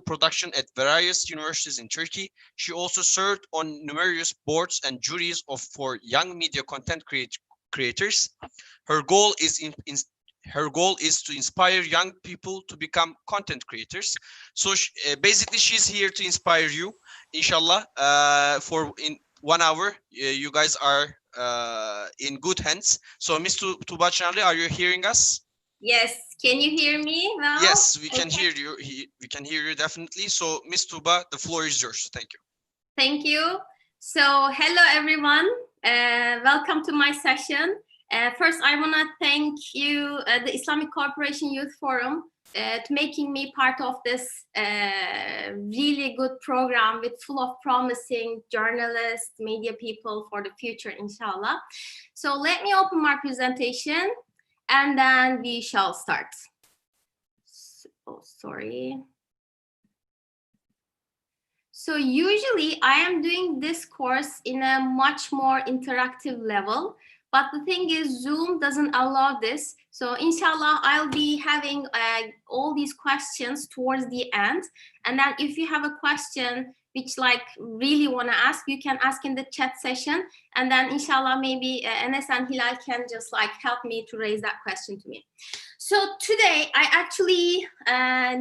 production at various universities in Turkey. She also served on numerous boards and juries for young media content creators. Her goal is to inspire young people to become content creators. So basically, she's here to inspire you, inshallah. For in 1 hour, you guys are in good hands. So, Ms. Tuba Chanli, are you hearing us? Yes. Can you hear me well? Yes, we can hear you. We can hear you definitely. So, Ms. Tuba, the floor is yours. Thank you. Thank you. So, hello everyone. Welcome to my session. First, I want to thank you, the Islamic Cooperation Youth Forum, to making me part of this really good program with full of promising journalists, media people for the future, inshallah. So let me open my presentation and then we shall start. Sorry. So usually I am doing this course in a much more interactive level. But the thing is, Zoom doesn't allow this. So inshallah, I'll be having all these questions towards the end. And then if you have a question which really want to ask, you can ask in the chat session. And then inshallah, maybe Enes and Hilal can just help me to raise that question to me. So today, I actually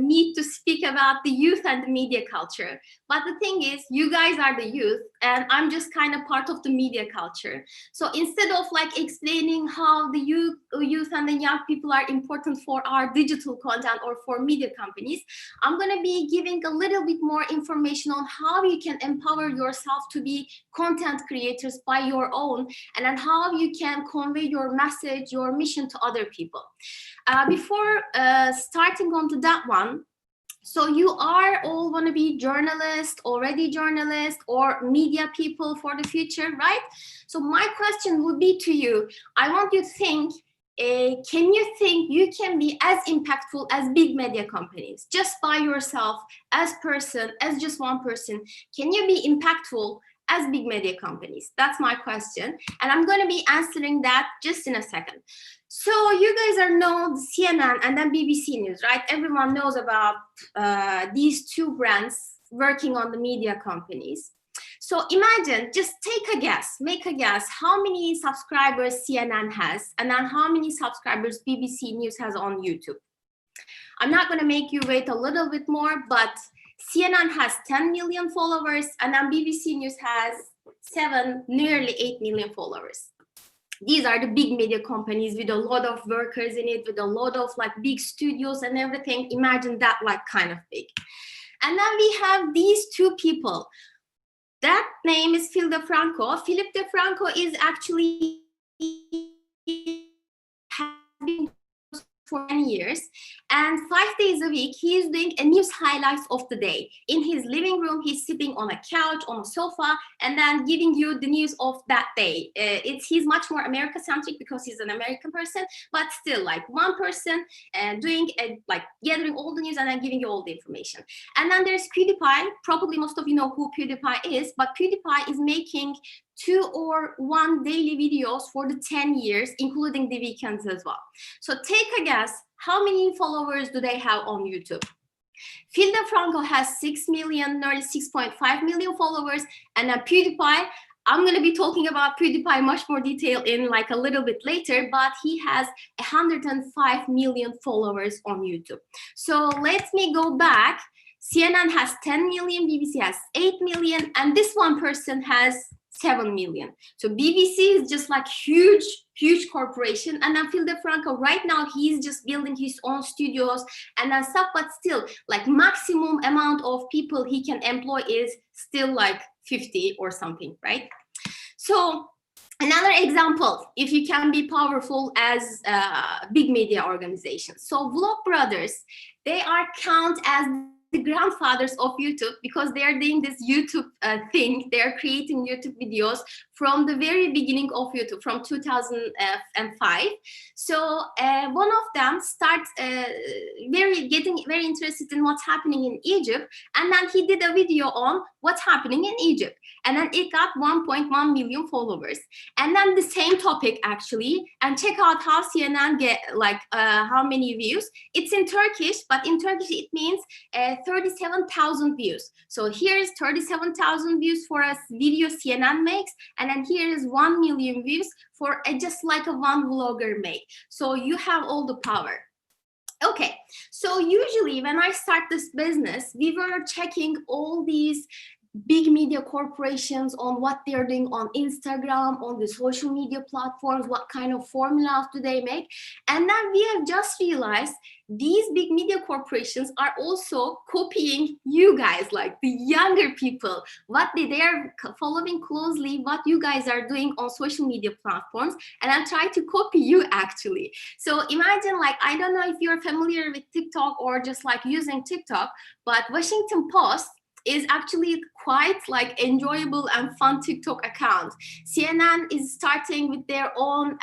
need to speak about the youth and the media culture. But the thing is, you guys are the youth, and I'm just kind of part of the media culture. So instead of explaining how the youth and the young people are important for our digital content or for media companies, I'm going to be giving a little bit more information on how you can empower yourself to be content creators by your own, and then how you can convey your message, your mission to other people. Before starting on to that one, so you are all want to be journalists, already journalists, or media people for the future, right? So my question would be to you, I want you to think, can you think you can be as impactful as big media companies, just by yourself, as person, as just one person? Can you be impactful as big media companies? That's my question. And I'm going to be answering that just in a second. So you guys are known CNN and then BBC News, right? Everyone knows about these two brands working on the media companies. So imagine, just take a guess, make a guess, how many subscribers CNN has, and then how many subscribers BBC News has on YouTube. I'm not going to make you wait a little bit more, but CNN has 10 million followers, and then BBC News has nearly 8 million followers. These are the big media companies with a lot of workers in it, with a lot of big studios and everything. Imagine that kind of big. And then we have these two people. That name is Phil DeFranco. Philip DeFranco is actually having for 10 years, and 5 days a week he is doing a news highlights of the day. In his living room, he's sitting on a couch, on a sofa, and then giving you the news of that day. He's much more America-centric because he's an American person, but still one person doing gathering all the news and then giving you all the information. And then there's PewDiePie. Probably most of you know who PewDiePie is, but PewDiePie is making 2 or 1 daily videos for the 10 years, including the weekends as well. So take a guess, how many followers do they have on YouTube? Phil DeFranco has 6 million, nearly 6.5 million followers, and then PewDiePie, I'm going to be talking about PewDiePie much more detail in a little bit later, but he has 105 million followers on YouTube. So let me go back. CNN has 10 million, BBC has 8 million, and this one person has 7 million. So BBC is just huge corporation. And then Phil DeFranco, right now, he's just building his own studios and stuff, but still maximum amount of people he can employ is still 50 or something, right? So another example, if you can be powerful as big media organizations. So Vlogbrothers, they are count as the grandfathers of YouTube because they are doing this YouTube thing. They are creating YouTube videos from the very beginning of YouTube, from 2005. So one of them starts getting very interested in what's happening in Egypt, and then he did a video on what's happening in Egypt, and then it got 1.1 million followers. And then the same topic actually, and check out how CNN get how many views. It's in Turkish, but in Turkish it means 37,000 views. So here's 37,000 views for a video CNN makes, and then here is 1 million views for just like a one vlogger make. So you have all the power. Okay, so usually when I start this business, we were checking all these big media corporations on what they're doing on Instagram, on the social media platforms, what kind of formulas do they make. And then we have just realized these big media corporations are also copying you guys, like the younger people, they're following closely what you guys are doing on social media platforms, and I'm trying to copy you actually. So imagine, like, I don't know if you're familiar with TikTok or just like using TikTok, but Washington Post is actually quite like enjoyable and fun TikTok account. CNN is starting with their own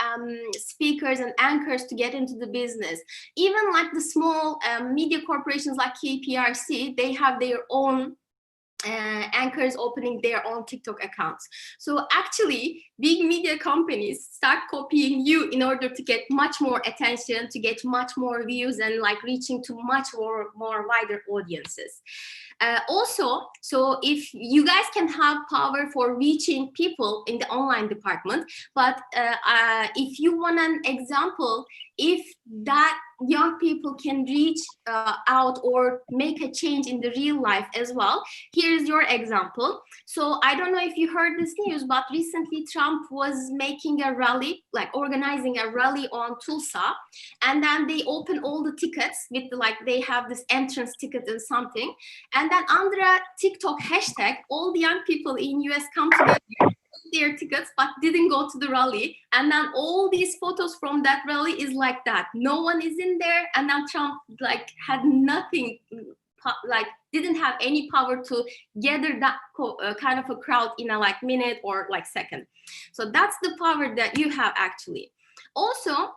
speakers and anchors to get into the business. Even like the small media corporations like KPRC, they have their own anchors opening their own TikTok accounts. So actually, big media companies start copying you in order to get much more attention, to get much more views, and like reaching to much more wider audiences. Also, so if you guys can have power for reaching people in the online department, but if you want an example, if that young people can reach out or make a change in the real life as well, here's your example. So I don't know if you heard this news, but recently Trump was making a rally, like organizing a rally on Tulsa, and then they open all the tickets with like, they have this entrance ticket and something, and then under a TikTok hashtag, all the young people in US come together, their tickets, but didn't go to the rally. And then all these photos from that rally is like that. No one is in there. And then Trump like had nothing, like didn't have any power to gather that kind of a crowd in a like minute or like second. So that's the power that you have actually. Also,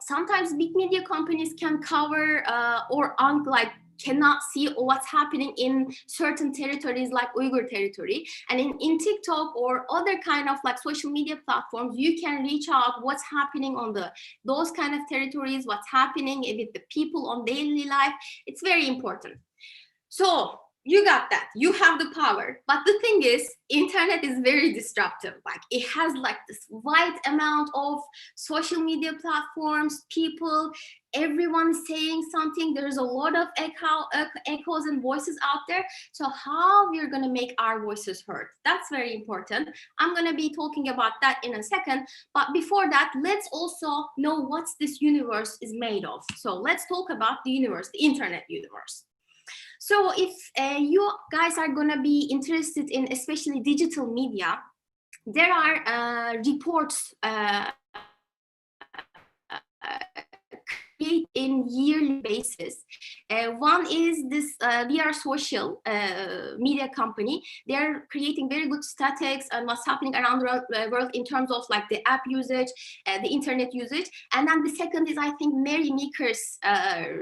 sometimes big media companies can cover or like cannot see what's happening in certain territories like Uyghur territory. And in TikTok or other kind of like social media platforms, you can reach out what's happening on those kind of territories, what's happening with the people on daily life. It's very important. So you got that, you have the power. But the thing is, internet is very disruptive. Like it has like this wide amount of social media platforms, people, everyone saying something. There's a lot of echoes and voices out there. So how we're gonna make our voices heard? That's very important. I'm gonna be talking about that in a second. But before that, let's also know what this universe is made of. So let's talk about the universe, the internet universe. So if you guys are going to be interested in especially digital media, there are reports create in yearly basis. One is this We Are Social media company. They're creating very good statistics on what's happening around the world in terms of like the app usage, the internet usage. And then the second is, I think, Mary Meeker's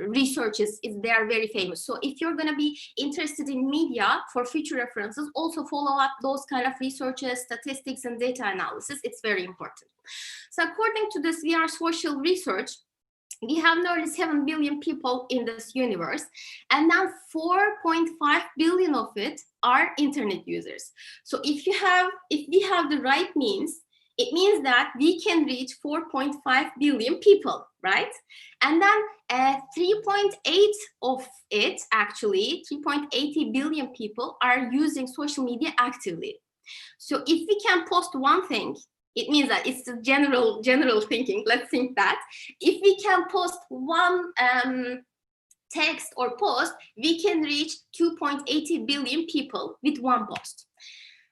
researches they are very famous. So if you're going to be interested in media for future references, also follow up those kind of researches, statistics, and data analysis. It's very important. So according to this We Are Social research, we have nearly 7 billion people in this universe, and now 4.5 billion of it are internet users. So if we have the right means, it means that we can reach 4.5 billion people, right? And then 3.8 of it, actually, 3.80 billion people are using social media actively. So if we can post one thing, it means that it's the general thinking. Let's think that if we can post one text or post, we can reach 2.80 billion people with one post.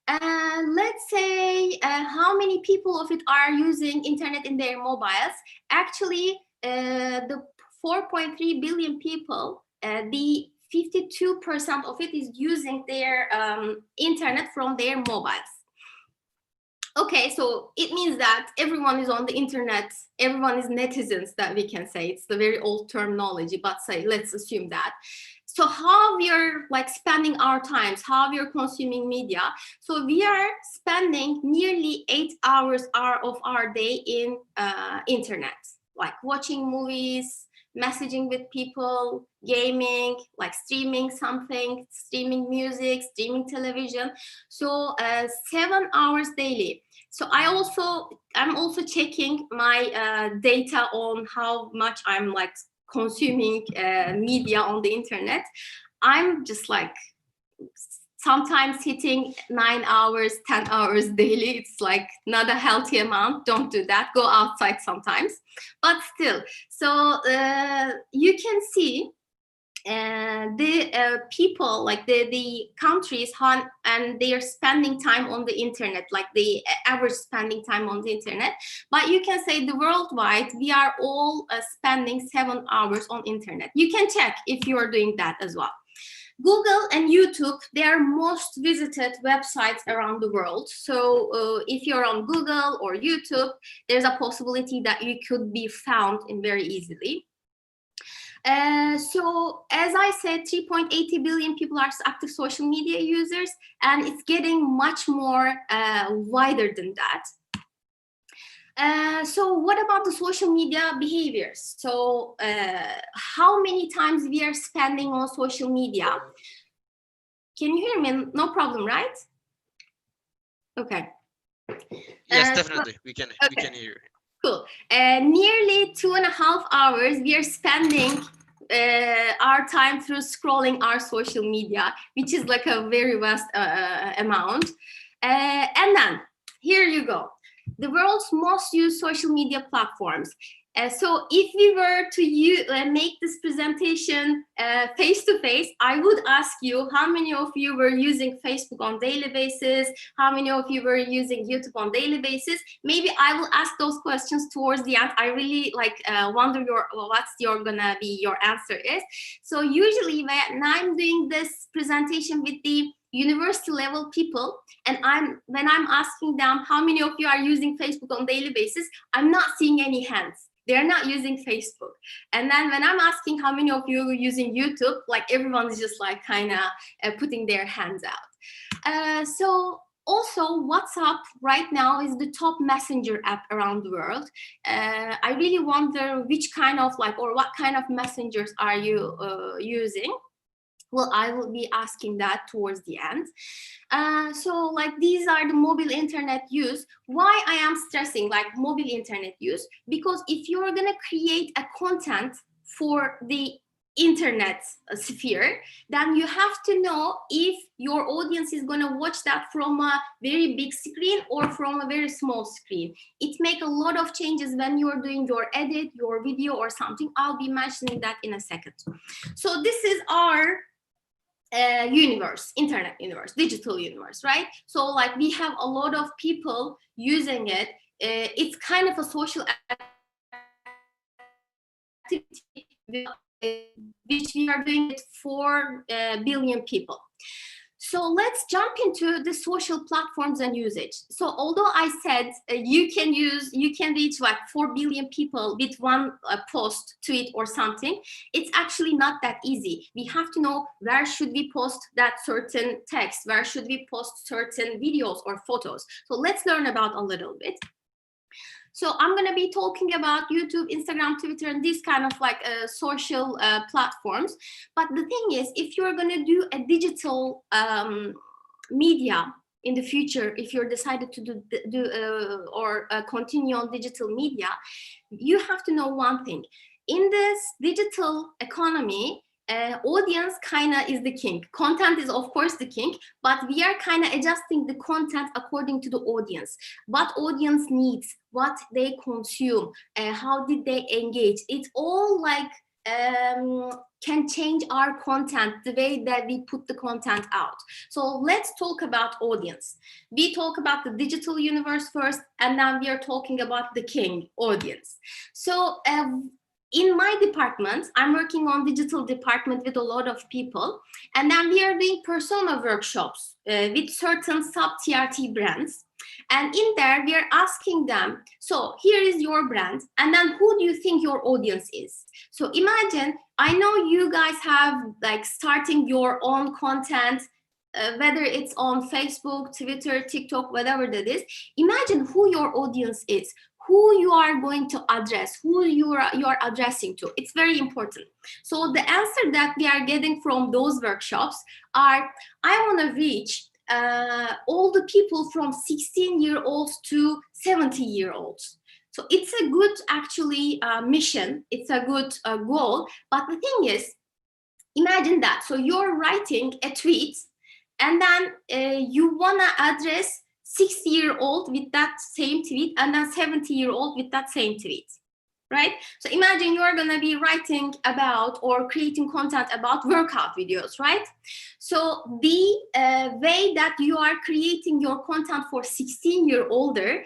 And let's say how many people of it are using internet in their mobiles? Actually, the 4.3 billion people, the 52% of it is using their internet from their mobiles. Okay, so it means that everyone is on the internet, everyone is netizens, that we can say. It's the very old terminology, but say, let's assume that. So how we are like spending our times, how we are consuming media. So we are spending nearly 8 hours of our day in internet, like watching movies, messaging with people, gaming, like streaming something, streaming music, streaming television. So 7 hours daily. So I'm also checking my data on how much I'm like consuming media on the internet. I'm just like sometimes hitting 9 hours, 10 hours daily. It's like not a healthy amount. Don't do that. Go outside sometimes. But still, so you can see the people, like the countries, and they are spending time on the internet, like the average spending time on the internet. But you can say the worldwide, we are all spending 7 hours on internet. You can check if you are doing that as well. Google and YouTube, they are most visited websites around the world. So if you're on Google or YouTube, there's a possibility that you could be found in very easily. So as I said, 3.80 billion people are active social media users, and it's getting much more wider than that. So what about the social media behaviors? So how many times we are spending on social media? Can you hear me? No problem, right? Okay. Yes, definitely. We can hear you. Cool. Nearly 2.5 hours we are spending our time through scrolling our social media, which is like a very vast amount. And then here you go. The world's most used social media platforms. So if we were to make this presentation face to face, I would ask you how many of you were using Facebook on daily basis, how many of you were using YouTube on daily basis. Maybe I will ask those questions towards the end. I really wonder what's gonna be your answer is. So usually when I'm doing this presentation with the university level people, and when I'm asking them how many of you are using Facebook on daily basis, I'm not seeing any hands. They're not using Facebook. And then when I'm asking how many of you are using YouTube, like everyone's just like kind of putting their hands out. So also WhatsApp right now is the top messenger app around the world. I really wonder which kind of or what kind of messengers are you using? Well, I will be asking that towards the end. So these are the mobile internet use. Why I am stressing mobile internet use? Because if you're gonna create a content for the internet sphere, then you have to know if your audience is going to watch that from a very big screen or from a very small screen. It makes a lot of changes when you're doing your edit, your video or something. I'll be mentioning that in a second. So this is our universe, internet universe, digital universe, right? So we have a lot of people using it. It's kind of a social activity which we are doing with 4 billion people. So let's jump into the social platforms and usage. So although I said you can reach 4 billion people with one post, tweet or something, it's actually not that easy. We have to know where should we post that certain text, where should we post certain videos or photos. So let's learn about a little bit. So I'm going to be talking about YouTube, Instagram, Twitter, and these kind of social platforms. But the thing is, if you're going to do a digital media in the future, if you're decided to continue on digital media, you have to know one thing. In this digital economy, audience kind of is the king. Content is of course the king, but we are kind of adjusting the content according to the audience. What audience needs, what they consume, how did they engage. It's all can change our content, the way that we put the content out. So let's talk about audience. We talk about the digital universe first, and then we are talking about the king, audience. So in my department, I'm working on digital department with a lot of people, and then we are doing persona workshops with certain sub-TRT brands. And in there, we are asking them, so here is your brand, and then who do you think your audience is? So imagine, I know you guys have starting your own content, whether it's on Facebook, Twitter, TikTok, whatever that is. Imagine who your audience is. who you are going to address, who you are addressing to. It's very important. So the answer that we are getting from those workshops are, I want to reach all the people from 16-year-olds to 70-year-olds. So it's a good, actually, mission. It's a good goal. But the thing is, imagine that. So you're writing a tweet, and then you want to address 60-year-old with that same tweet, and then 70-year-old with that same tweet, right? So imagine you're going to be writing about or creating content about workout videos, right? So the way that you are creating your content for 16-year-older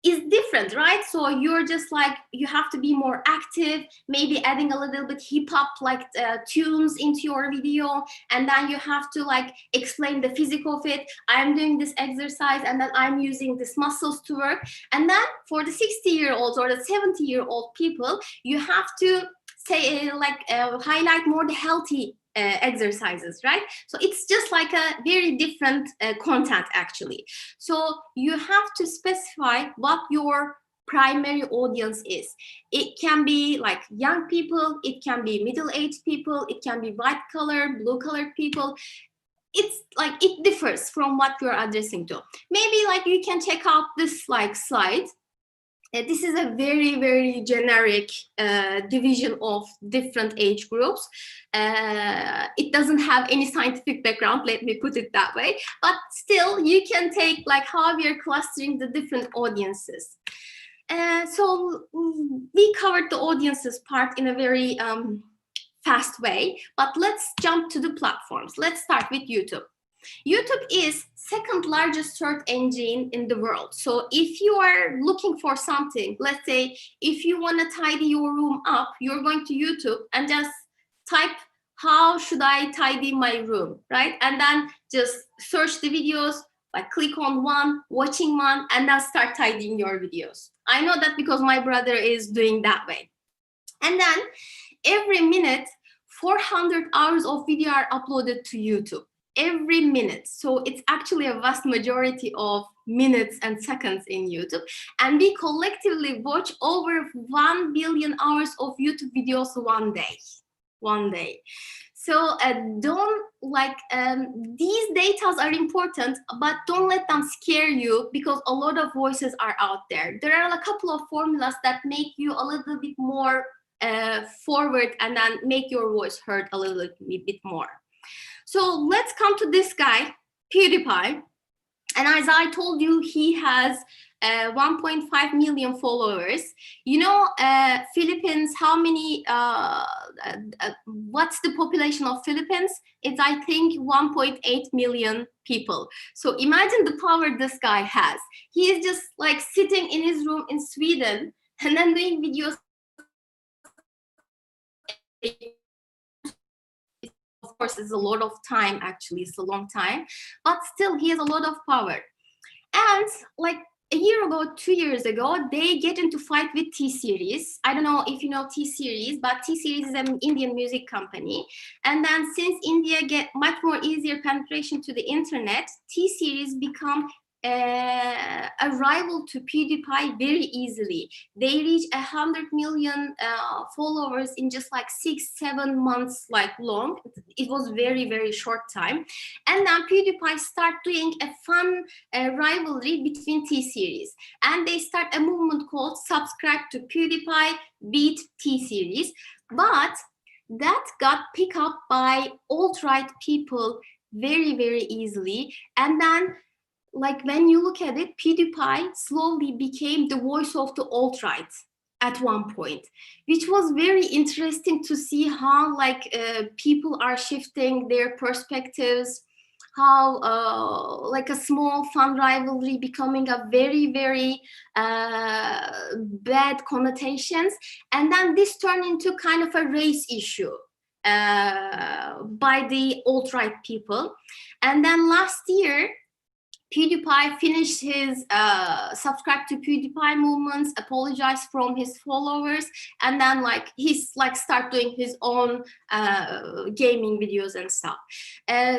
is different, right? So you're just like, you have to be more active, maybe adding a little bit hip hop like tunes into your video, and then you have to like explain the physics of it. I'm doing this exercise, and then I'm using these muscles to work. And then for the 60-year-olds or the 70-year-old people, you have to say highlight more the healthy exercises, right? So it's just like a very different content, actually. So you have to specify what your primary audience is. It can be like young people, it can be middle-aged people, it can be white-collar, blue-colored people. It's like, it differs from what you're addressing to. Maybe like you can check out this like slide. This is a very, very generic division of different age groups. It doesn't have any scientific background, let me put it that way. But still, you can take like how we are clustering the different audiences. So we covered the audiences part in a very fast way, but let's jump to the platforms. Let's start with YouTube. YouTube is second largest search engine in the world. So if you are looking for something, let's say if you want to tidy your room up, you're going to YouTube and just type, how should I tidy my room, right? And then just search the videos, like click on one, watching one, and then start tidying your videos. I know that because my brother is doing that way. And then every minute, 400 hours of video are uploaded to YouTube. Every minute. So it's actually a vast majority of minutes and seconds in YouTube. And we collectively watch over 1 billion hours of YouTube videos one day. So don't like, these data are important, but don't let them scare you, because a lot of voices are out there. There are a couple of formulas that make you a little bit more forward and then make your voice heard a little bit more. So let's come to this guy, PewDiePie. And as I told you, he has 1.5 million followers. You know, Philippines, how many, what's the population of Philippines? It's, I think, 1.8 million people. So imagine the power this guy has. He is just like sitting in his room in Sweden and then doing videos. Of course, it's a lot of time, actually, it's a long time, but still he has a lot of power. And like a year ago, 2 years ago, they get into fight with T-Series. I don't know if you know T-Series, but T-Series is an Indian music company. And then since India get much more easier penetration to the internet, T-Series become a rival to PewDiePie very easily. They reach 100 million followers in just like 6-7 months like long. It was very, very short time. And then PewDiePie start doing a fun rivalry between T-Series. And they start a movement called Subscribe to PewDiePie, Beat T-Series. But that got picked up by alt-right people very, very easily. And then like when you look at it, PewDiePie slowly became the voice of the alt-right at one point, which was very interesting to see how like people are shifting their perspectives, how like a small fun rivalry becoming a very, very bad connotations. And then this turned into kind of a race issue by the alt-right people. And then last year, PewDiePie finished his subscribe to PewDiePie movements, apologized from his followers, and then like he's like start doing his own gaming videos and stuff.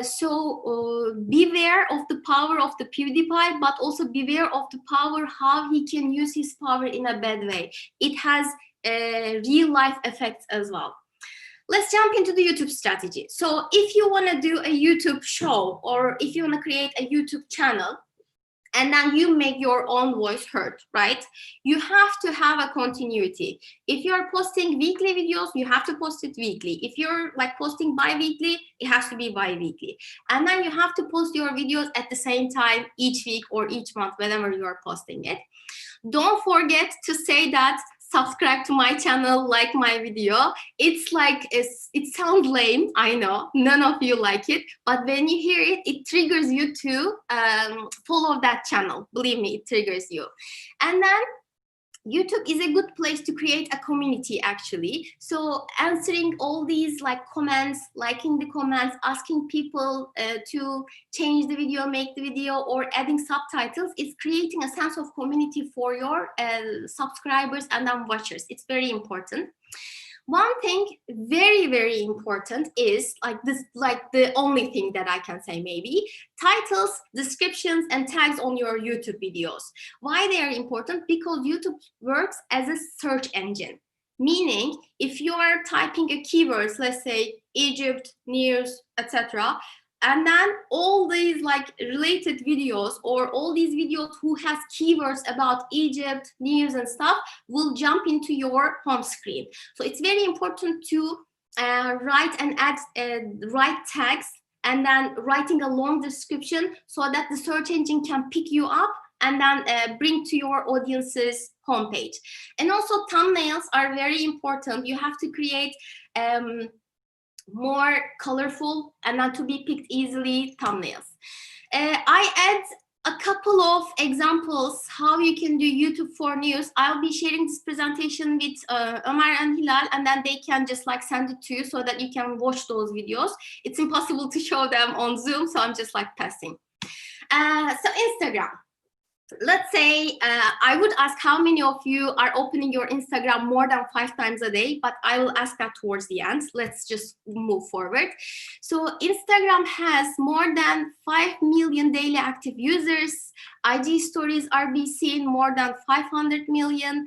So beware of the power of the PewDiePie, but also beware of the power how he can use his power in a bad way. It has real life effects as well. Let's jump into the YouTube strategy. So if you want to do a YouTube show, or if you want to create a YouTube channel, and then you make your own voice heard, right? You have to have a continuity. If you're posting weekly videos, you have to post it weekly. If you're like posting bi-weekly, it has to be bi-weekly. And then you have to post your videos at the same time each week or each month, whenever you are posting it. Don't forget to say that subscribe to my channel, like my video. It's like, it sounds lame, I know, none of you like it, but when you hear it, it triggers you to follow that channel. Believe me, it triggers you. And then YouTube is a good place to create a community, actually. So answering all these like comments, liking the comments, asking people to change the video, make the video, or adding subtitles is creating a sense of community for your subscribers and then watchers. It's very important. One thing very, very important is like this, like the only thing that I can say maybe, titles, descriptions, and tags on your YouTube videos. Why they are important? Because YouTube works as a search engine. Meaning, if you are typing a keywords, let's say Egypt, news, etc., and then all these like related videos, or all these videos who has keywords about Egypt, news and stuff, will jump into your home screen. So it's very important to write and add right tags, and then writing a long description so that the search engine can pick you up and then bring to your audience's homepage. And also thumbnails are very important. You have to create more colorful and not to be picked easily thumbnails. I add a couple of examples how you can do YouTube for news. I'll be sharing this presentation with Ömer and Hilal, and then they can just like send it to you so that you can watch those videos. It's impossible to show them on Zoom, so I'm just like passing. So Instagram. Let's say I would ask how many of you are opening your Instagram more than 5 times a day, but I will ask that towards the end. Let's just move forward. So Instagram has more than 5 million daily active users. IG stories are being seen more than 500 million.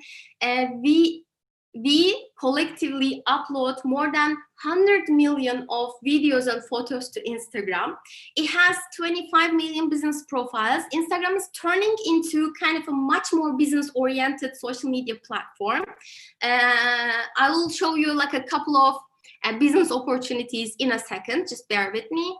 We collectively upload more than 100 million of videos and photos to Instagram. It has 25 million business profiles. Instagram is turning into kind of a much more business-oriented social media platform. I will show you like a couple of business opportunities in a second. Just bear with me.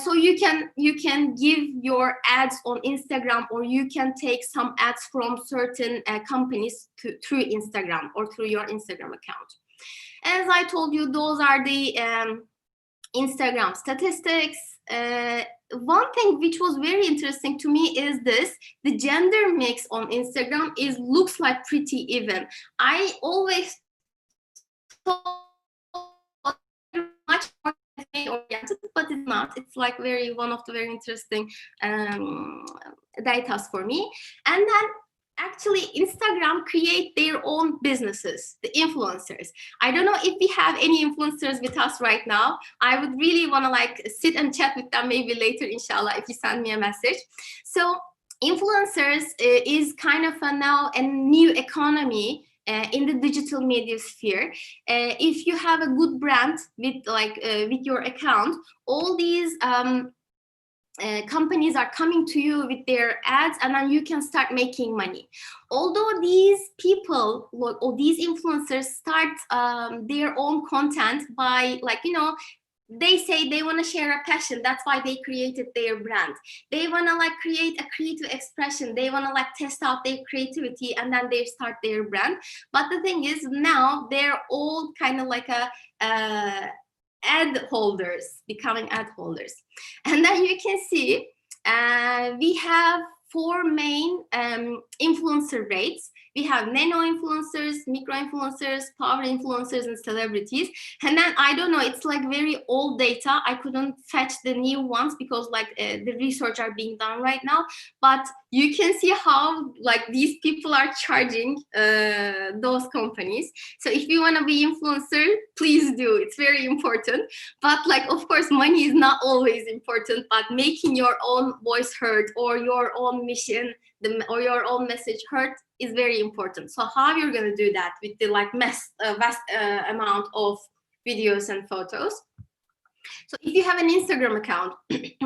So you can give your ads on Instagram, or you can take some ads from certain companies through Instagram or through your Instagram account. As I told you, those are the Instagram statistics. One thing which was very interesting to me is this: the gender mix on Instagram looks like pretty even. I always much more oriented, but it's not. It's like one of the very interesting data for me. And then actually Instagram create their own businesses, the influencers. I don't know if we have any influencers with us right now. I would really want to like sit and chat with them maybe later, inshallah, if you send me a message. So influencers is kind of now a new economy in the digital media sphere. If you have a good brand with your account, all these companies are coming to you with their ads, and then you can start making money. Although these people or these influencers start their own content by they say they want to share a passion. That's why they created their brand. They want to create a creative expression. They want to test out their creativity, and then they start their brand. But the thing is, now they're all kind of like ad holders, becoming ad holders. And then you can see we have 4 main influencer rates. We have nano influencers, micro influencers, power influencers, and celebrities. And then I don't know, it's like very old data. I couldn't fetch the new ones because like the research are being done right now. But you can see how like these people are charging those companies. So if you want to be influencer, please do. It's very important. But like, of course, money is not always important, but making your own voice heard or your own mission or your own message heard is very important. So how you're going to do that with the like vast amount of videos and photos? So if you have an Instagram account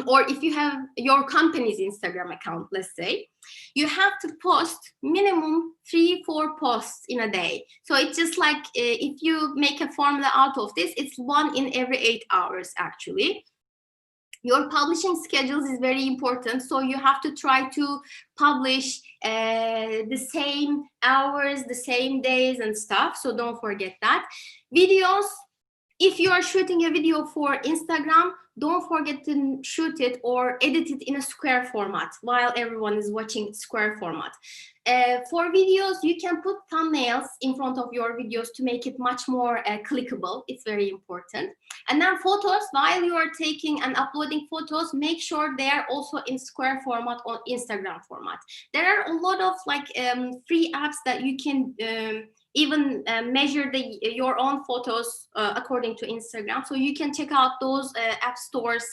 or if you have your company's Instagram account, let's say, you have to post minimum 3-4 posts in a day. So it's just like if you make a formula out of this, it's 1 in every 8 hours actually. Your publishing schedules is very important. So you have to try to publish the same hours, the same days and stuff. So don't forget that. Videos, if you are shooting a video for Instagram, don't forget to shoot it or edit it in a square format while everyone is watching square format. For videos, you can put thumbnails in front of your videos to make it much more clickable. It's very important. And then photos, while you are taking and uploading photos, make sure they are also in square format or Instagram format. There are a lot of like free apps that you can even measure your own photos according to Instagram. So you can check out those app stores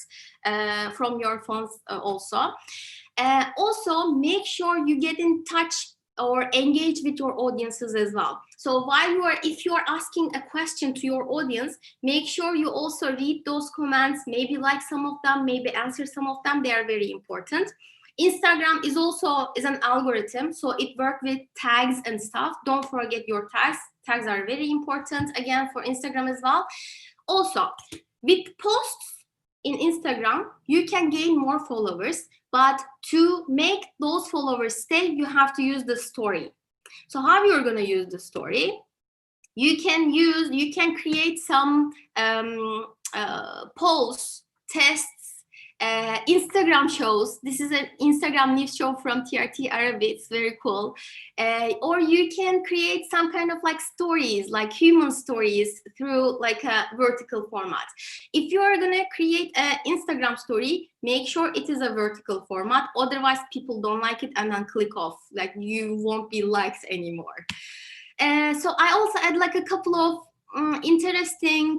from your phones also. Also, make sure you get in touch or engage with your audiences as well. So if you are asking a question to your audience, make sure you also read those comments, maybe like some of them, maybe answer some of them. They are very important. Instagram is an algorithm, so it works with tags and stuff. Don't forget your tags. Tags are very important, again, for Instagram as well. Also, with posts in Instagram, you can gain more followers, but to make those followers stay, you have to use the story. So how you're going to use the story? You can create some polls, tests, Instagram shows. This is an Instagram news show from TRT Arabic. It's very cool. Or you can create some kind of like stories, like human stories through like a vertical format. If you are gonna create an Instagram story, make sure it is a vertical format. Otherwise, people don't like it and then click off. Like you won't be liked anymore. So I also add like a couple of interesting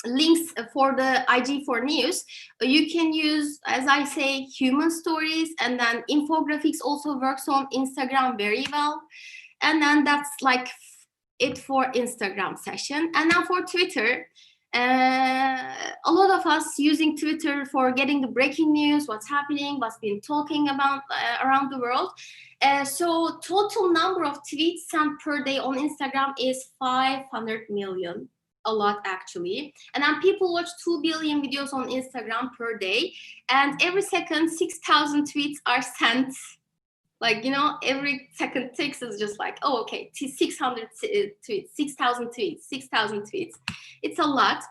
links for the IG4 news. You can use, as I say, human stories, and then infographics also works on Instagram very well. And then that's like it for Instagram session. And now for Twitter, a lot of us using Twitter for getting the breaking news, what's happening, what's been talking about around the world. So total number of tweets sent per day on Instagram is 500 million. A lot actually. And then people watch 2 billion videos on Instagram per day, and every second 6,000 tweets are sent. Like, you know, every second text is just like, oh, okay, 600 tweets, 6,000 tweets, 6,000 tweets. It's a lot.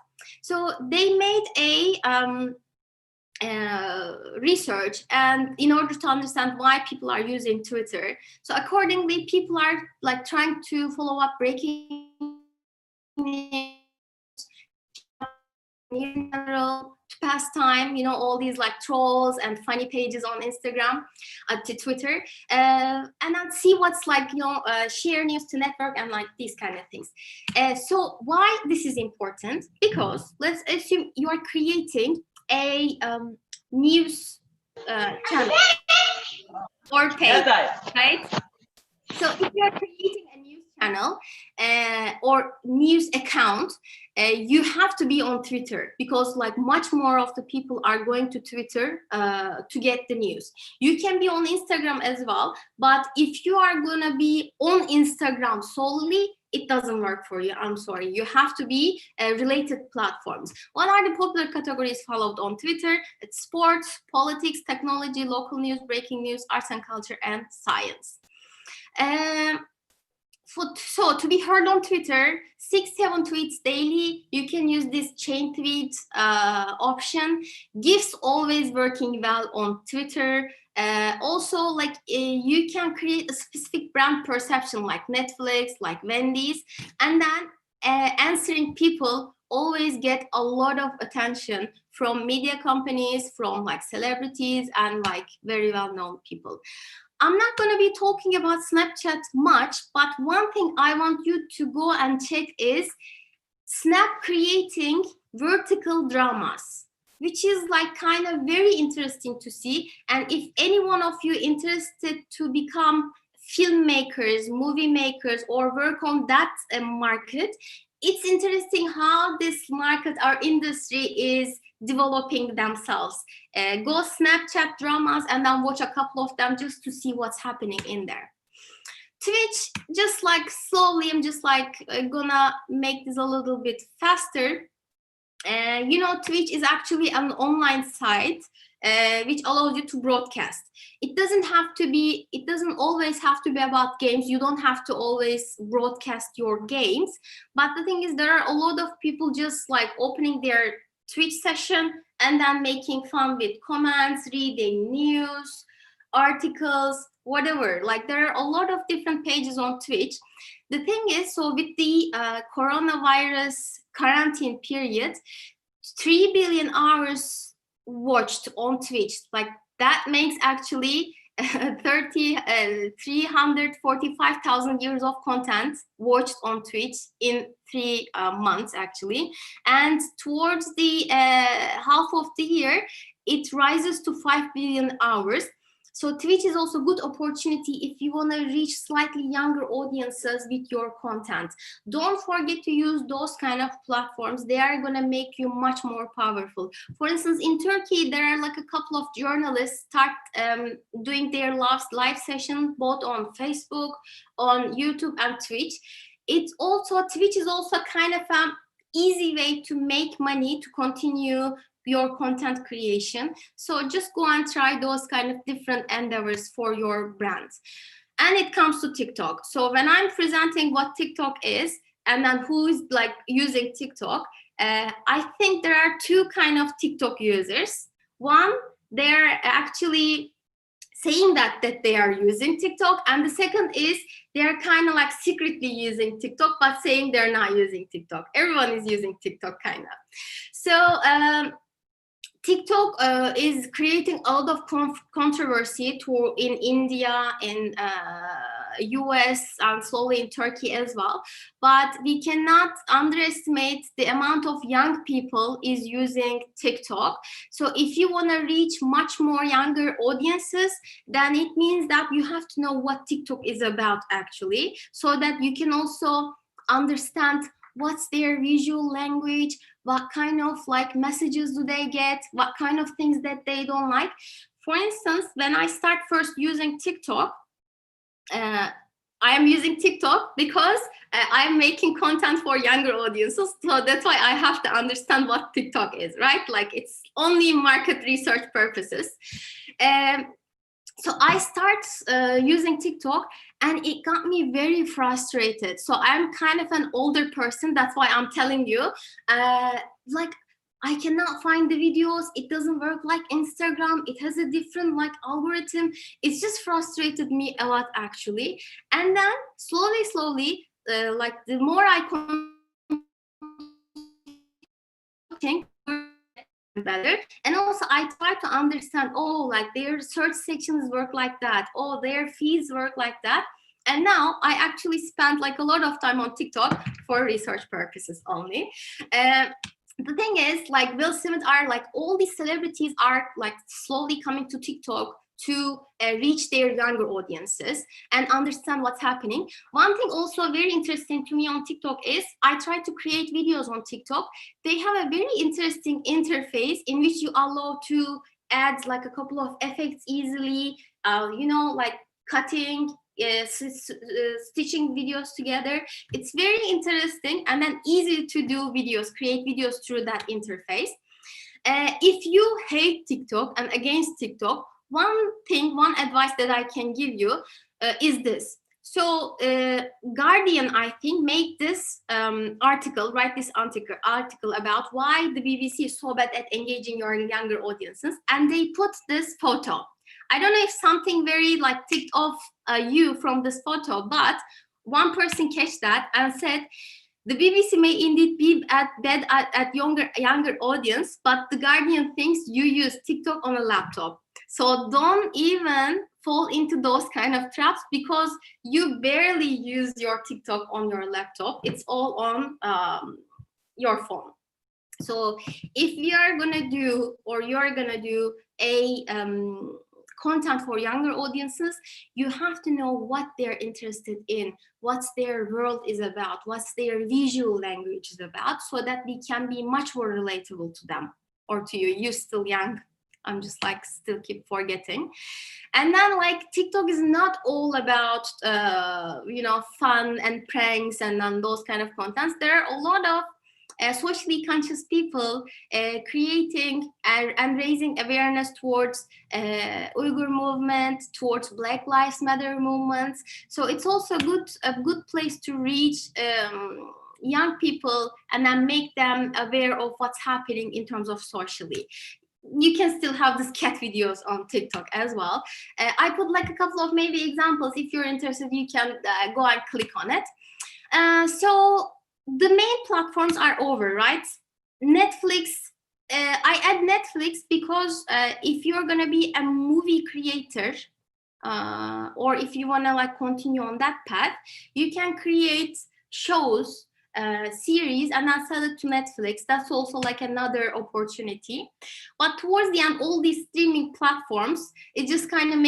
So they made a research, and in order to understand why people are using Twitter, so accordingly, people are like trying to follow up breaking news in general, to pass time, you know, all these like trolls and funny pages on Instagram, to Twitter, and then see what's like, you know, share news to network and like these kind of things. So why this is important? Because let's assume you are creating a news channel or page, right? So if you are creating a news channel or news account, you have to be on Twitter, because like much more of the people are going to Twitter to get the news. You can be on Instagram as well, but if you are gonna be on Instagram solely, it doesn't work for you. I'm sorry. You have to be related platforms. What are the popular categories followed on Twitter? It's sports, politics, technology, local news, breaking news, arts and culture, and science. So to be heard on Twitter, 6-7 tweets daily. You can use this chain tweet option. GIFs always working well on Twitter. Also, like you can create a specific brand perception, like Netflix, like Wendy's, and then answering people always get a lot of attention from media companies, from like celebrities, and like very well-known people. I'm not going to be talking about Snapchat much, but one thing I want you to go and check is Snap creating vertical dramas, which is like kind of very interesting to see. And if any one of you interested to become filmmakers, movie makers, or work on that market, it's interesting how this market, our industry is developing themselves. Go Snapchat dramas and then watch a couple of them just to see what's happening in there. Twitch, just like slowly, I'm just like gonna make this a little bit faster. You know, Twitch is actually an online site which allows you to broadcast. It doesn't always have to be about games. You don't have to always broadcast your games. But the thing is, there are a lot of people just like opening their Twitch session and then making fun with comments, reading news, articles, whatever. Like there are a lot of different pages on Twitch. The thing is, so with the coronavirus quarantine period, 3 billion hours watched on Twitch. Like that makes actually 345,000 years of content watched on Twitch in 3 months actually. And towards the half of the year, it rises to 5 billion hours. So Twitch is also a good opportunity if you want to reach slightly younger audiences with your content. Don't forget to use those kind of platforms. They are going to make you much more powerful. For instance, in Turkey, there are like a couple of journalists start doing their live sessions both on Facebook, on YouTube, and Twitch. Twitch is also kind of an easy way to make money to continue your content creation. So just go and try those kind of different endeavors for your brands. And it comes to TikTok. So when I'm presenting what TikTok is and then who is like using TikTok, I think there are two kind of TikTok users. One, they're actually saying that they are using TikTok, and the second is they're kind of like secretly using TikTok but saying they're not using TikTok. Everyone is using TikTok kind of. So TikTok is creating a lot of controversy in India, in US, and slowly in Turkey as well. But we cannot underestimate the amount of young people is using TikTok. So if you want to reach much more younger audiences, then it means that you have to know what TikTok is about actually, so that you can also understand what's their visual language, what kind of like messages do they get, what kind of things that they don't like. For instance, when I start first using TikTok, I am using TikTok because I'm making content for younger audiences. So that's why I have to understand what TikTok is, right? Like it's only market research purposes. So I start using TikTok and it got me very frustrated. So I'm kind of an older person. That's why I'm telling you, like I cannot find the videos. It doesn't work like Instagram. It has a different like algorithm. It's just frustrated me a lot actually. And then slowly, like the more I think better. And also I try to understand, oh, like their search sections work like that. Oh, their feeds work like that. And now I actually spend like a lot of time on TikTok for research purposes only. The thing is, like Will Smith are like all these celebrities are like slowly coming to TikTok to reach their younger audiences and understand what's happening. One thing also very interesting to me on TikTok is I try to create videos on TikTok. They have a very interesting interface in which you allow to add like a couple of effects easily, you know, like cutting, stitching videos together. It's very interesting and then easy to do videos, create videos through that interface. If you hate TikTok and against TikTok, one advice that I can give you is this. So Guardian, I think, made this write this article about why the BBC is so bad at engaging your younger audiences, and they put this photo. I don't know if something very like ticked off you from this photo, but one person catch that and said, the BBC may indeed be bad at younger audience, but the Guardian thinks you use TikTok on a laptop. So don't even fall into those kind of traps, because you barely use your TikTok on your laptop. It's all on your phone. So if we are gonna do, or you're gonna do a content for younger audiences, you have to know what they're interested in, what's their world is about, what's their visual language is about, so that we can be much more relatable to them or to you. You're still young. I'm just like still keep forgetting. And then like TikTok is not all about fun and pranks and those kind of contents. There are a lot of socially conscious people creating and raising awareness towards Uyghur movement, towards Black Lives Matter movements. So it's also a good place to reach young people and then make them aware of what's happening in terms of socially. You can still have these cat videos on TikTok as well. I put like a couple of maybe examples. If you're interested, you can go and click on it. So the main platforms are over, right? Netflix, I add Netflix because if you're gonna be a movie creator, or if you wanna like continue on that path, you can create shows, series, and then sell it to Netflix. That's also like another opportunity. But towards the end, all these streaming platforms, it's just kind of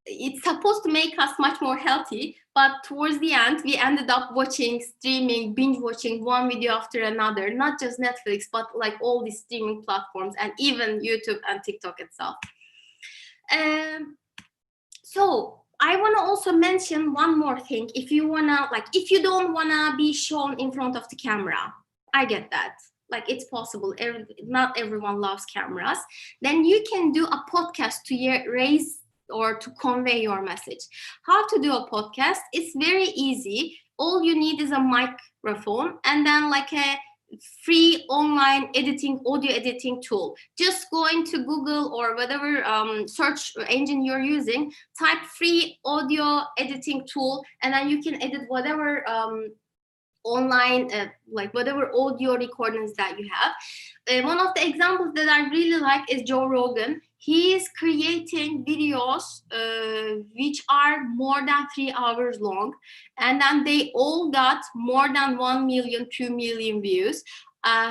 it's supposed to make us much more healthy, but towards the end, we ended up binge watching one video after another, not just Netflix, but like all these streaming platforms and even YouTube and TikTok itself. So I want to also mention one more thing. If you don't want to be shown in front of the camera, I get that. Like it's possible. Not everyone loves cameras. Then you can do a podcast to raise or to convey your message. How to do a podcast? It's very easy. All you need is a microphone and then like a free online audio editing tool. Just go into Google or whatever search engine you're using, type free audio editing tool, and then you can edit whatever online, like whatever audio recordings that you have. One of the examples that I really like is Joe Rogan. He is creating videos which are more than 3 hours long, and then they all got more than 1 million, 2 million views.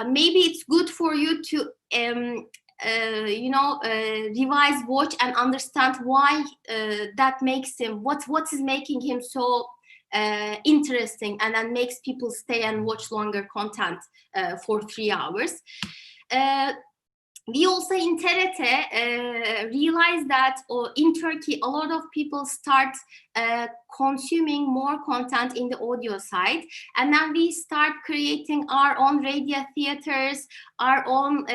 Maybe it's good for you to revise, watch, and understand why that makes him, what is making him so interesting, and then makes people stay and watch longer content for 3 hours. We also in TRT realized that in Turkey, a lot of people start consuming more content in the audio side. And then we start creating our own radio theaters, our own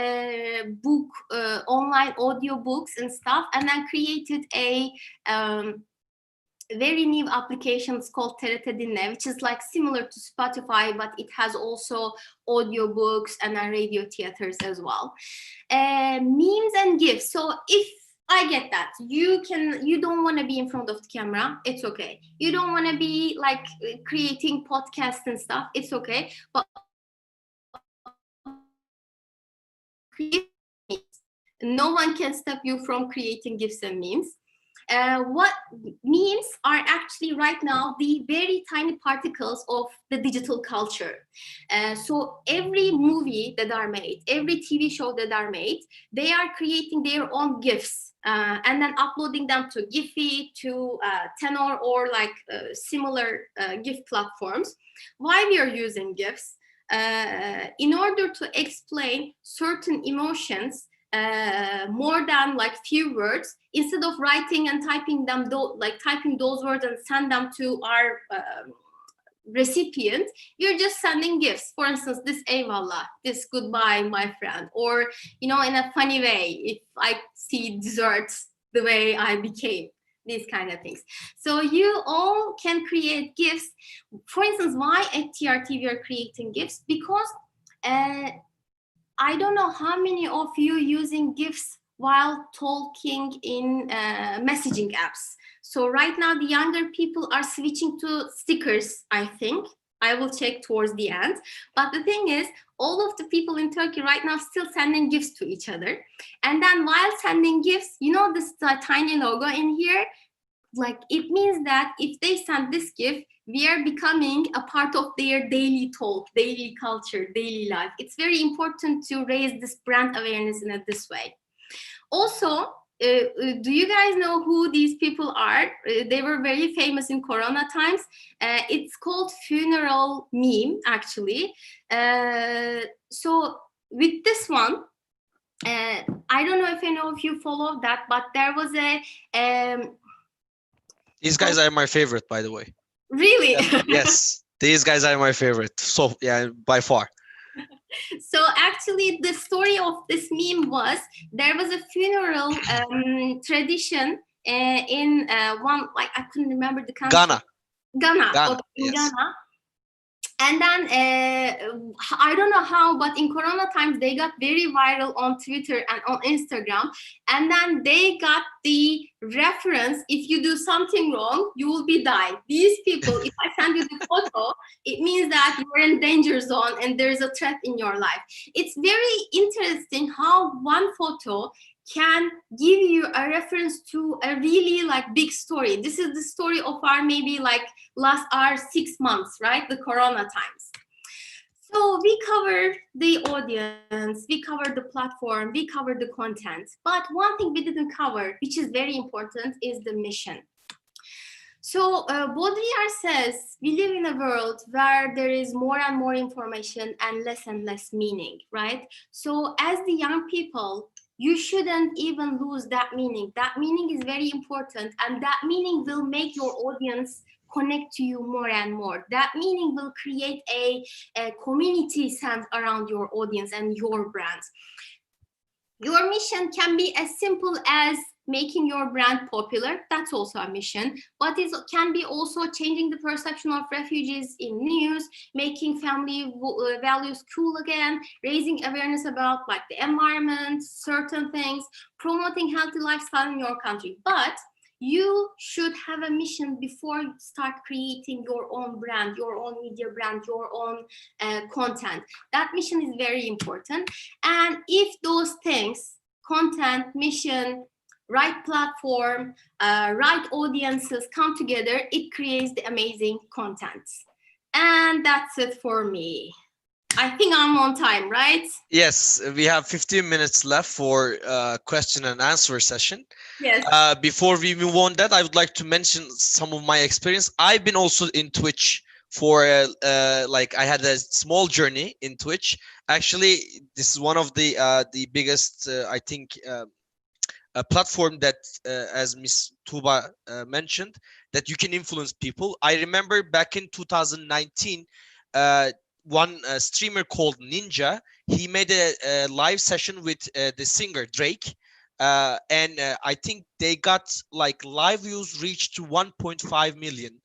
online audio books and stuff, and then created a very new applications called TRT Dinle, which is like similar to Spotify, but it has also audiobooks and radio theaters as well. Memes and GIFs. So if I get that, you don't want to be in front of the camera, it's okay. You don't want to be like creating podcasts and stuff, it's okay. But no one can stop you from creating GIFs and memes. What memes are actually right now the very tiny particles of the digital culture. So every movie that are made, every TV show that are made, they are creating their own GIFs and then uploading them to Giphy, to Tenor, or like similar GIF platforms. Why we are using GIFs? In order to explain certain emotions more than like few words, instead of writing and typing them, typing those words and send them to our recipient, you're just sending gifts. For instance, this eyvallah, this goodbye, my friend, or in a funny way, if I see desserts the way I became, these kind of things. So you all can create gifts. For instance, why at TRT we are creating gifts? Because I don't know how many of you using GIFs while talking in messaging apps. So right now the younger people are switching to stickers, I think. I will check towards the end. But the thing is, all of the people in Turkey right now still sending gifts to each other. And then while sending gifts, you know this tiny logo in here? Like it means that if they send this gift, we are becoming a part of their daily talk, daily culture, daily life. It's very important to raise this brand awareness in this way. Also, do you guys know who these people are? They were very famous in Corona times. It's called funeral meme, actually. So with this one, I don't know if any of you follow that, but there was a These guys are my favorite, by the way. really. Yes, these guys are my favorite. So yeah, by far. So actually, the story of this meme was there was a funeral tradition in one, like I couldn't remember the country. Ghana. Ghana. Ghana, Okay, in yes. Ghana. And then I don't know how, but in Corona times they got very viral on Twitter and on Instagram. And then they got the reference: if you do something wrong, you will be died. These people, if I send you the photo, it means that you're in danger zone and there's a threat in your life. It's very interesting how one photo can give you a reference to a really like big story. This is the story of our maybe like last our 6 months, right? The Corona times. So we cover the audience, we cover the platform, we cover the content. But one thing we didn't cover, which is very important, is the mission. So Baudrillard says we live in a world where there is more and more information and less meaning, right? So as the young people, you shouldn't even lose that meaning. That meaning is very important, and that meaning will make your audience connect to you more and more. That meaning will create a community sense around your audience and your brand. Your mission can be as simple as making your brand popular. That's also a mission, but it can be also changing the perception of refugees in news, making family values cool again, raising awareness about like the environment, certain things, promoting healthy lifestyle in your country. But you should have a mission before you start creating your own brand, your own media brand, your own content. That mission is very important. And if those things, content, mission, right platform, right audiences come together, it creates the amazing content. And that's it for me. I think I'm on time, right? Yes, we have 15 minutes left for question and answer session. Yes. Before we move on that, I would like to mention some of my experience. I've been also in Twitch for like I had a small journey in Twitch. Actually, this is one of the biggest I think a platform that as Miss Tuba mentioned, that you can influence people. I remember back in 2019, one streamer called Ninja, he made a live session with the singer Drake, and I think they got like live views reached to 1.5 million.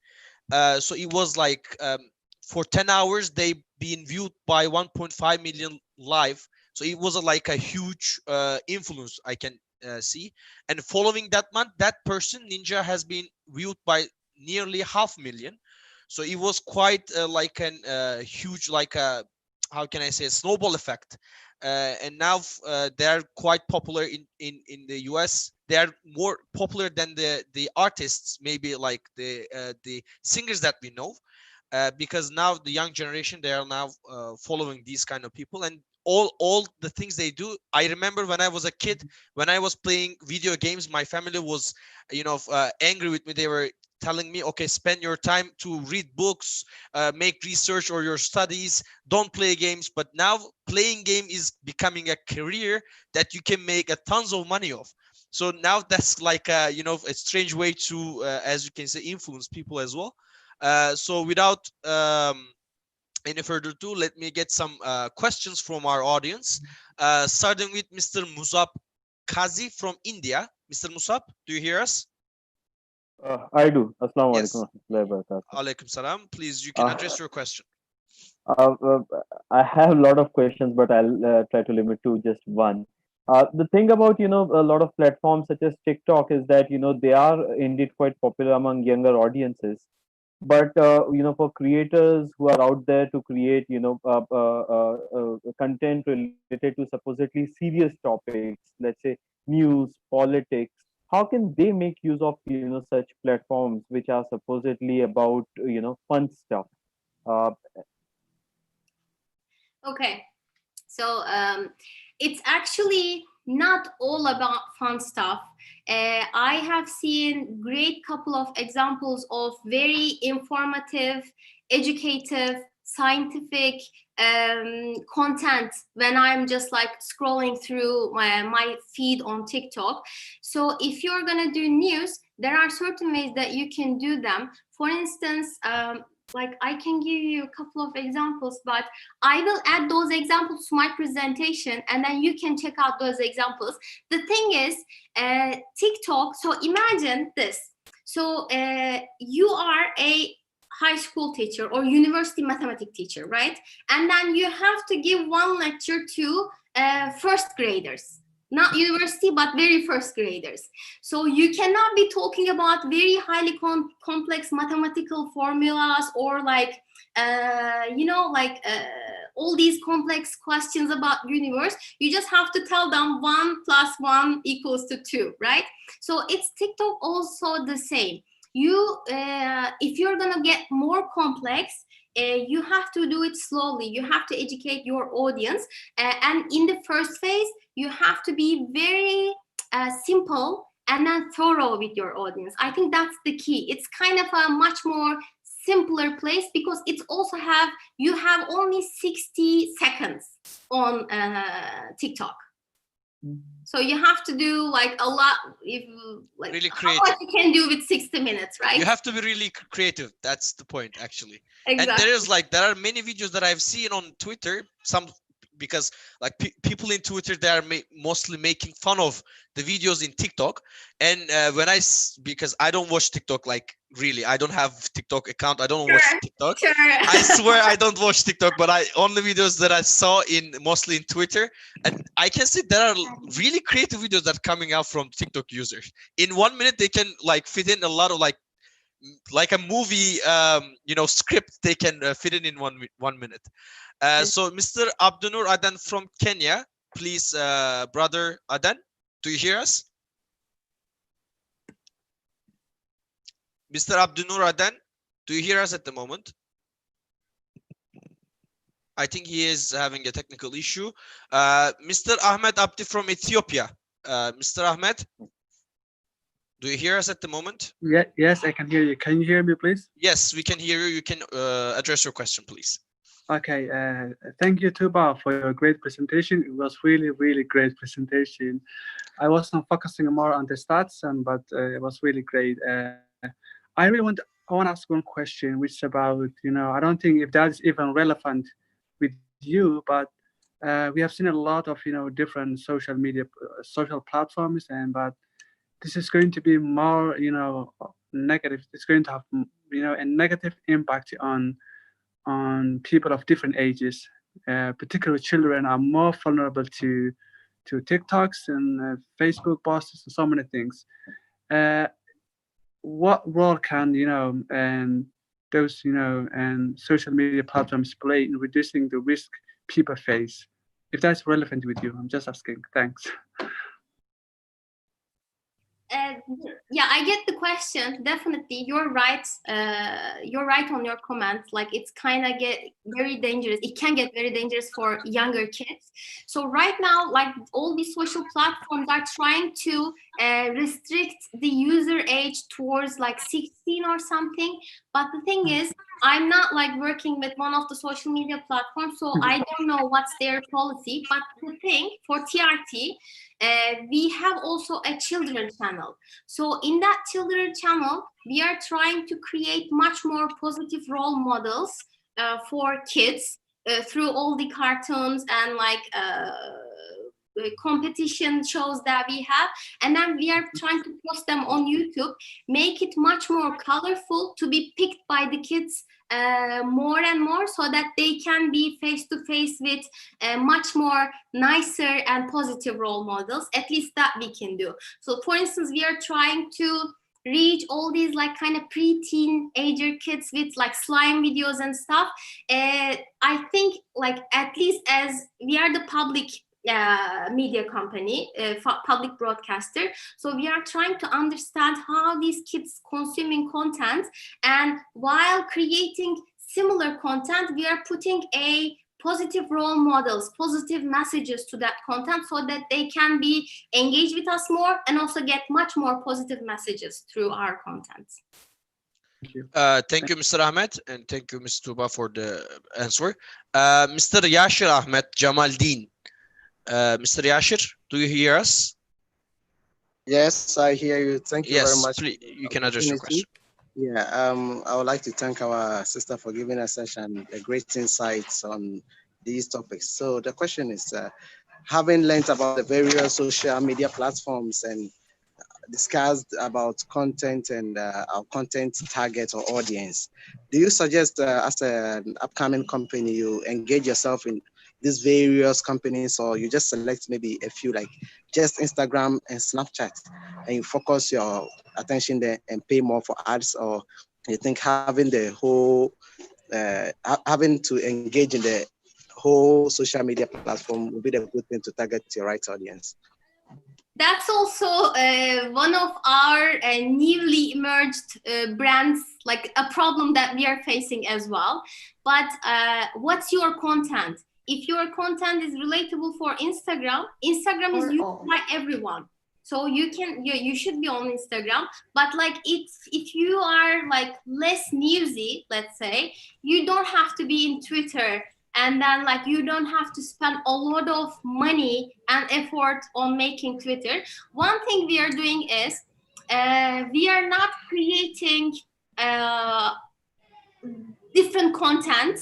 So it was like for 10 hours they been viewed by 1.5 million live. So it was like a huge influence I can see. And following that month, that person Ninja has been viewed by nearly 500,000. So it was quite like an huge, like a, how can I say, a snowball effect. And now they're quite popular in the US. They are more popular than the artists, maybe like the singers that we know, because now the young generation, they are now following these kind of people, and all the things they do. I remember when I was a kid, when I was playing video games, my family was, you know, angry with me. They were telling me, okay, spend your time to read books, make research or your studies, don't play games. But now playing game is becoming a career that you can make a tons of money of. So now that's like a, you know, a strange way to as you can say, influence people as well. So without any further ado, let me get some questions from our audience, starting with Mr. Musab Kazi from India. Mr. Musab, do you hear us? I do. Assalamu alaikum Yes. wa rahmatullahi wa barakatuh. Alaikum salam. Please, you can Uh, address your question. uh, uh, I have a lot of questions, but I'll try to limit to just one. The thing about a lot of platforms such as TikTok is that they are indeed quite popular among younger audiences. But for creators who are out there to create content related to supposedly serious topics, let's say news, politics, how can they make use of such platforms which are supposedly about fun stuff? Okay. So it's actually not all about fun stuff. I have seen great couple of examples of very informative, educative, scientific content when I'm just like scrolling through my feed on TikTok. So if you're gonna do news, there are certain ways that you can do them. For instance, like I can give you a couple of examples, but I will add those examples to my presentation and then you can check out those examples. The thing is, TikTok, so imagine this. So you are a high school teacher or university mathematics teacher, right? And then you have to give one lecture to first graders. Not university, but very first graders. So you cannot be talking about very highly complex mathematical formulas or like all these complex questions about universe. You just have to tell them 1 + 1 = 2, right? So it's TikTok also the same. You if you're gonna get more complex, you have to do it slowly. You have to educate your audience, and in the first phase you have to be very simple and then thorough with your audience. I think that's the key. It's kind of a much more simpler place because it's also have you have only 60 seconds on TikTok. So you have to do like a lot. If like Really how much creative. you can do with 60 minutes, right? You have to be really creative. That's the point, actually. And Exactly. there are many videos that I've seen on Twitter. Some because like people in Twitter, they are mostly making fun of the videos in TikTok. And because I don't watch TikTok, like really, I don't have TikTok account. I don't watch Sure, TikTok. sure. I swear I don't watch TikTok, but I only videos that I saw in mostly in Twitter, and I can see there are really creative videos that are coming out from TikTok users. In 1 minute, they can like fit in a lot of like a movie, script. They can fit it in 1 minute. So Mr. Abdunur Adan from Kenya, please, brother Adan, do you hear us? Mr. Abdunur Adan, do you hear us at the moment? I think he is having a technical issue. Mr. Ahmed Abdi from Ethiopia. Mr. Ahmed, do you hear us at the moment? Yeah, yes, I can hear you. Can you hear me, please? Yes, we can hear you. You can address your question, please. Okay, thank you, Tuba, for your great presentation. It was really, really great presentation. I wasn't focusing more on the stats, but it was really great. I want to ask one question, which is about, I don't think if that is even relevant with you, but we have seen a lot of, different social media, social platforms, but this is going to be more, negative. It's going to have, a negative impact on people of different ages. Particularly children are more vulnerable to TikToks and Facebook posts and so many things. Uh, what role can and those and social media platforms play in reducing the risk people face? If that's relevant with you, I'm just asking. Thanks. Uh, yeah, I get the question. Definitely, you're right. You're right on your comment. Like it's kind of get very dangerous. It can get very dangerous for younger kids. So right now, like all these social platforms are trying to restrict the user age towards like 16 or something. But the thing is, I'm not like working with one of the social media platforms, so I don't know what's their policy. But the thing for TRT, we have also a children channel. So in that children channel, we are trying to create much more positive role models for kids through all the cartoons and like competition shows that we have, and then we are trying to post them on YouTube, make it much more colorful to be picked by the kids more and more, so that they can be face to face with much more nicer and positive role models. At least that we can do. So for instance, we are trying to reach all these like kind of pre-teen ager kids with like slime videos and stuff. I think like at least as we are the public media company, public broadcaster, so we are trying to understand how these kids consuming content, and while creating similar content, we are putting a positive role models, positive messages to that content, so that they can be engaged with us more and also get much more positive messages through our content. Thank you. Thank you, Mr. Ahmed, and thank you, Ms. Tuba, for the answer. Mr. Yashir Ahmed Jamaldeen. Mr. Yashir, do you hear us? Yes, I hear you. Thank you very much. Please, you can address your question. Yeah, I would like to thank our sister for giving us such a great insights on these topics. So the question is, having learned about the various social media platforms and discussed about content and our content target or audience, do you suggest as an upcoming company you engage yourself in these various companies, or you just select maybe a few like just Instagram and Snapchat and you focus your attention there and pay more for ads? Or you think having the whole having to engage in the whole social media platform will be the good thing to target your right audience? That's also one of our newly emerged brands, like a problem that we are facing as well. But what's your content? If your content is relatable for Instagram, Instagram is used by everyone. So you should be on Instagram. But like if you are like less newsy, let's say, you don't have to be in Twitter. And then like you don't have to spend a lot of money and effort on making Twitter. One thing we are doing is we are not creating different content.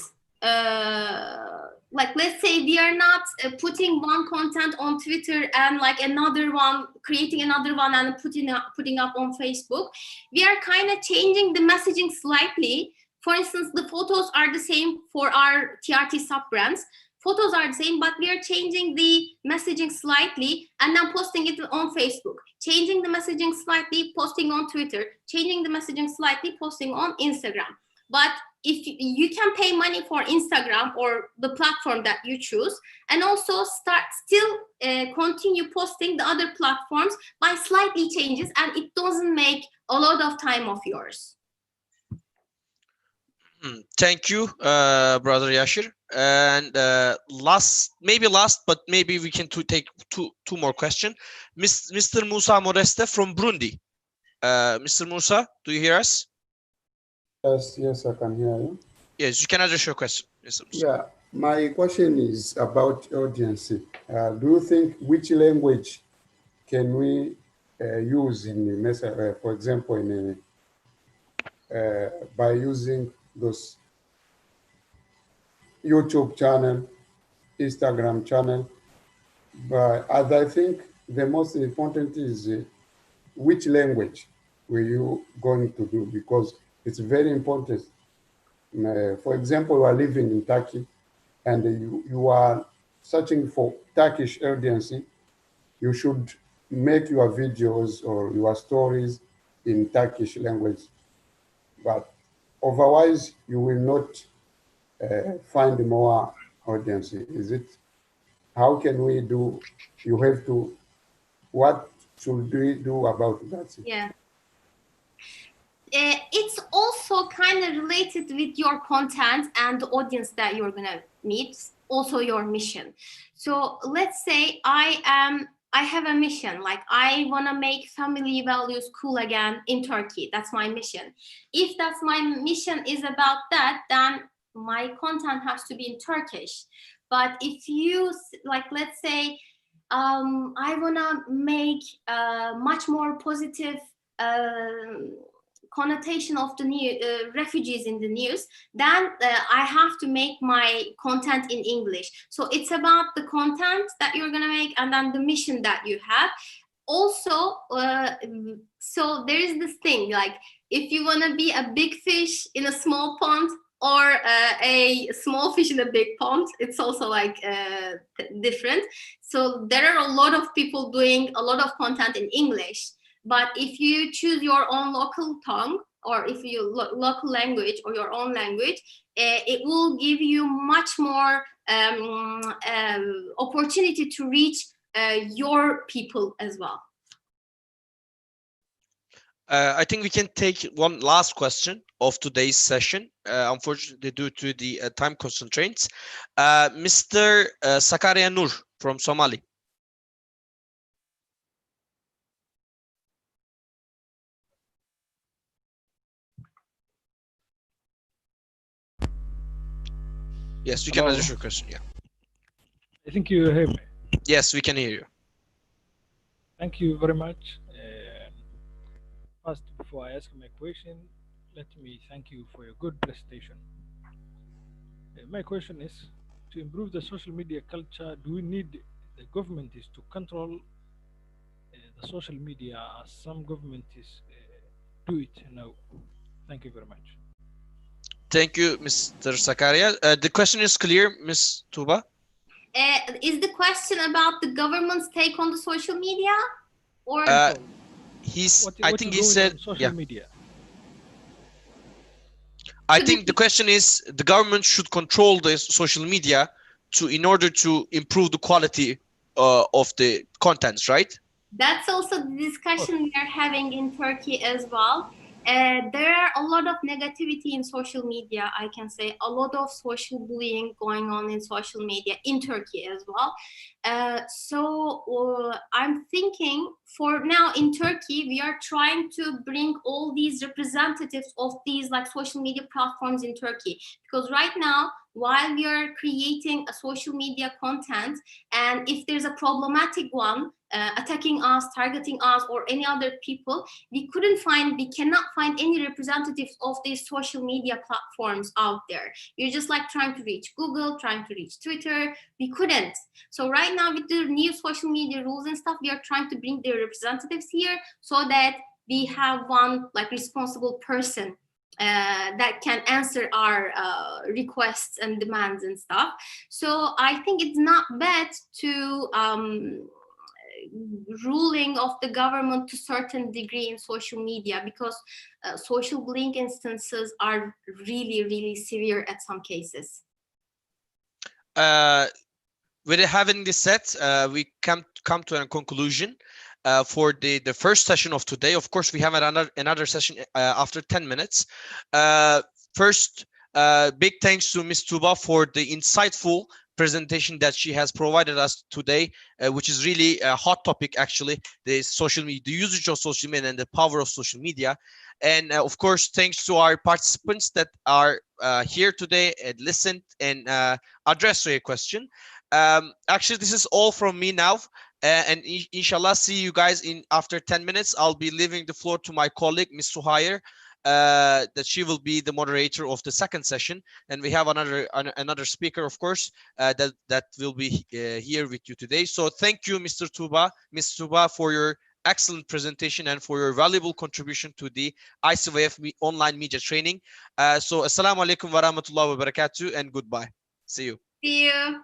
Like let's say we are not putting one content on Twitter and like another one, creating another one and putting up on Facebook. We are kind of changing the messaging slightly. For instance, the photos are the same for our TRT sub-brands. Photos are the same, but we are changing the messaging slightly and then posting it on Facebook. Changing the messaging slightly, posting on Twitter. Changing the messaging slightly, posting on Instagram. But if you can pay money for Instagram or the platform that you choose, and also continue posting the other platforms by slightly changes, and it doesn't make a lot of time of yours. Thank you, brother Yashir. And last, but maybe we can take two more questions. Mr. Musa Modeste from Burundi. Mr. Musa, do you hear us? Yes, I can hear you. Yes, you can address your question. Mr. Musa. Yeah, my question is about audience. Do you think which language can we use in the message, for example, in by using those YouTube channel, Instagram channel? But as I think the most important is which language were you going to do, because it's very important. For example, you are living in Turkey and you are searching for Turkish audience. You should make your videos or your stories in Turkish language. But otherwise, you will not find more audience. Is it? How can we do? You have to. What should we do about that? Yeah. It's also kind of related with your content and the audience that you're gonna meet, also your mission. So let's say I have a mission, like I wanna make family values cool again in Turkey. That's my mission. If that's my mission is about that, then my content has to be in Turkish. But if you like, let's say I wanna make much more positive connotation of the new refugees in the news, then I have to make my content in English. So it's about the content that you're gonna make and then the mission that you have. Also, so there is this thing, like if you want to be a big fish in a small pond or a small fish in a big pond, it's also like different. So there are a lot of people doing a lot of content in English, but if you choose your own local tongue, or if you local language or your own language, it will give you much more opportunity to reach your people as well. I think we can take one last question of today's session, unfortunately due to the time constraints. Mr. Sakaria Nur from Somali. Yes, we can address your question. Yeah. I think you hear me. Yes, we can hear you. Thank you very much. First, before I ask my question, let me thank you for your good presentation. My question is, to improve the social media culture, do we need the government is to control the social media as some governments do it now? Thank you very much. Thank you, Mr. Sakaria. The question is clear, Ms. Tuba. Is the question about the government's take on the social media, or I think he said social media. I think the question is the government should control the social media in order to improve the quality of the contents, right? That's also the discussion we are having in Turkey as well. There are a lot of negativity in social media, I can say, a lot of social bullying going on in social media in Turkey as well. So I'm thinking for now in Turkey, we are trying to bring all these representatives of these like social media platforms in Turkey, because right now, while we are creating a social media content, and if there's a problematic one attacking us, targeting us, or any other people, we cannot find any representatives of these social media platforms out there. We're just like trying to reach Google, trying to reach Twitter. We couldn't. So right now with the new social media rules and stuff, we are trying to bring their representatives here so that we have one like responsible person that can answer our requests and demands and stuff. So I think it's not bad to ruling of the government to a certain degree in social media, because social bullying instances are really, really severe at some cases. With having this said, we come to a conclusion for the first session of today. Of course, we have another session after 10 minutes. First, big thanks to Ms. Tuba for the insightful presentation that she has provided us today, which is really a hot topic, actually, the social media, the usage of social media and the power of social media. And of course, thanks to our participants that are here today and listened and addressed your question. Actually, this is all from me now. And inshallah, see you guys in after 10 minutes. I'll be leaving the floor to my colleague, Ms. Suhair, that she will be the moderator of the second session. And we have another speaker, of course, that will be here with you today. So thank you, Mr. Tuba, Ms. Tuba, for your excellent presentation and for your valuable contribution to the ICYF online media training. So assalamu alaikum wa rahmatullahi wa barakatuh and goodbye. See you. See you.